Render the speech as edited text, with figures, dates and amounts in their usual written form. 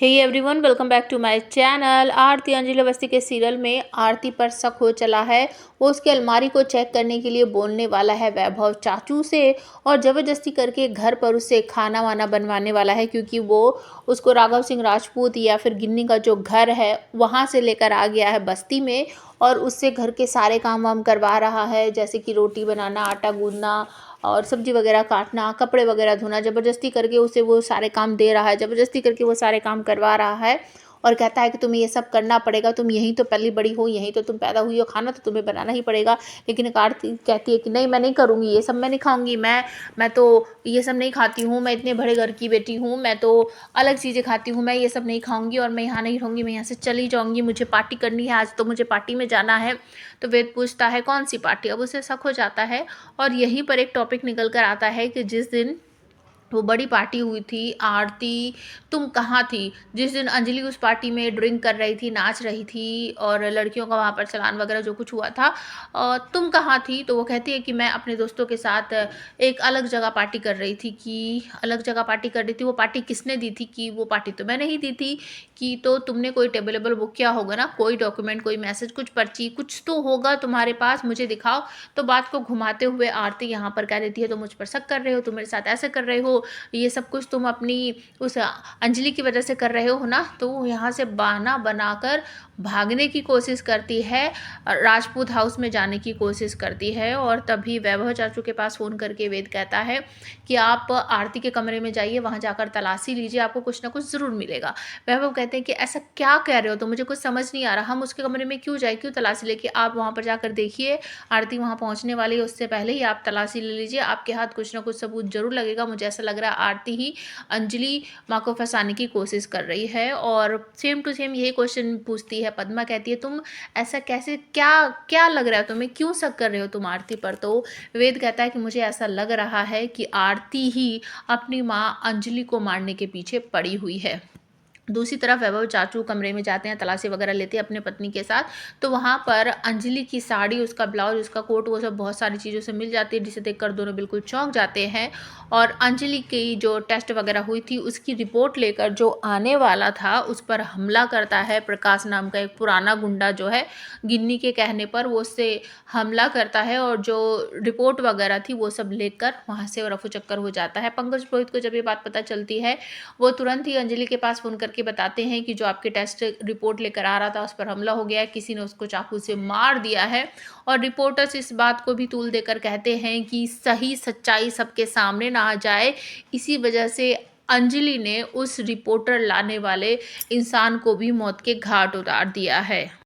Hey everyone, welcome back to my channel. Aarti Anjali Awasthi के serial में आरती पर शक हो चला है। वो उसके अलमारी को चेक करने के लिए बोलने वाला है वैभव चाचू से और ज़बरदस्ती करके घर पर उससे खाना वाना बनवाने वाला है, क्योंकि वो उसको राघव सिंह राजपूत या फिर गिन्नी का जो घर है वहाँ से लेकर आ गया है बस्ती में, और उससे घर के सारे काम वाम करवा रहा है, जैसे कि रोटी बनाना, आटा गूंदना और सब्जी वगैरह काटना, कपड़े वगैरह धोना। ज़बरदस्ती करके उसे वो सारे काम दे रहा है, ज़बरदस्ती करके वो सारे काम करवा रहा है और कहता है कि तुम्हें ये सब करना पड़ेगा, तुम यहीं तो पली बड़ी हो, यहीं तो तुम पैदा हुई हो, खाना तो तुम्हें बनाना ही पड़ेगा। लेकिन एक आरती कहती है कि नहीं, मैं नहीं करूँगी, ये सब मैं नहीं खाऊंगी, मैं तो ये सब नहीं खाती हूँ, मैं इतने बड़े घर की बेटी हूँ, मैं तो अलग चीज़ें खाती हूँ, मैं ये सब नहीं खाऊंगी और मैं यहाँ नहीं रहूँगी, मैं यहाँ से चली जाऊँगी, मुझे पार्टी करनी है, आज तो मुझे पार्टी में जाना है। तो वेद पूछता है कौन सी पार्टी। अब उसे शक हो जाता है और यहीं पर एक टॉपिक निकल कर आता है कि जिस दिन वो बड़ी पार्टी हुई थी, आरती तुम कहाँ थी? जिस दिन अंजलि उस पार्टी में ड्रिंक कर रही थी, नाच रही थी और लड़कियों का वहाँ पर चलान वगैरह जो कुछ हुआ था, तुम कहाँ थी? तो वो कहती है कि मैं अपने दोस्तों के साथ एक अलग जगह पार्टी कर रही थी। कि अलग जगह पार्टी कर रही थी, वो पार्टी किसने दी थी? कि वो पार्टी तो मैंने ही दी थी। कि तो तुमने कोई टेबल वेबल बुक किया होगा ना, कोई डॉक्यूमेंट, कोई मैसेज, कुछ पर्ची, कुछ तो होगा तुम्हारे पास, मुझे दिखाओ। तो बात को घुमाते हुए आरती यहाँ पर कह देती है, तो मुझ पर शक कर रहे हो, तुम मेरे साथ ऐसे कर रहे हो, ये सब कुछ तुम अपनी उस अंजलि की वजह से कर रहे हो ना। तो वो यहाँ से बहाना बनाकर भागने की कोशिश करती है, राजपूत हाउस में जाने की कोशिश करती है। और तभी वैभव चाचू के पास फ़ोन करके वेद कहता है कि आप आरती के कमरे में जाइए, वहाँ जाकर तलाशी लीजिए, आपको कुछ ना कुछ ज़रूर मिलेगा। वैभव कहते हैं कि ऐसा क्या कह रहे हो, तो मुझे कुछ समझ नहीं आ रहा, हम उसके कमरे में क्यों जाए, क्यों तलाशी लेके? आप वहाँ पर जाकर देखिए, आरती वहाँ पहुँचने वाली है, उससे पहले ही आप तलाशी ले लीजिए, आपके हाथ कुछ ना कुछ सबूत जरूर लगेगा। मुझे ऐसा लग रहा है आरती ही अंजलि माँ को फंसाने की कोशिश कर रही है। और सेम टू सेम यही क्वेश्चन पूछती है पद्मा, कहती है तुम ऐसा कैसे, क्या क्या लग रहा है तुम्हें, क्यों शक कर रहे हो तुम आरती पर? तो वेद कहता है कि मुझे ऐसा लग रहा है कि आरती ही अपनी माँ अंजलि को मारने के पीछे पड़ी हुई है। दूसरी तरफ वैभव चाचू कमरे में जाते हैं, तलाशी वगैरह लेते हैं अपने पत्नी के साथ। तो वहाँ पर अंजलि की साड़ी, उसका ब्लाउज, उसका कोट, वो सब बहुत सारी चीज़ों से मिल जाती है, जिसे देखकर दोनों बिल्कुल चौंक जाते हैं। और अंजलि की जो टेस्ट वगैरह हुई थी उसकी रिपोर्ट लेकर जो आने वाला था उस पर हमला करता है प्रकाश नाम का एक पुराना गुंडा, जो है गिन्नी के कहने पर वो उससे हमला करता है और जो रिपोर्ट वगैरह थी वो सब लेकर वहाँ से रफू चक्कर हो जाता है। पंकज पुरोहित को जब ये बात पता चलती है, वो तुरंत ही अंजलि के पास फ़ोन करके बताते हैं कि जो आपके टेस्ट रिपोर्ट लेकर आ रहा था उस पर हमला हो गया है, किसी ने उसको चाकू से मार दिया है। और रिपोर्टर्स इस बात को भी तूल देकर कहते हैं कि सही सच्चाई सबके सामने ना आ जाए, इसी वजह से अंजलि ने उस रिपोर्टर लाने वाले इंसान को भी मौत के घाट उतार दिया है।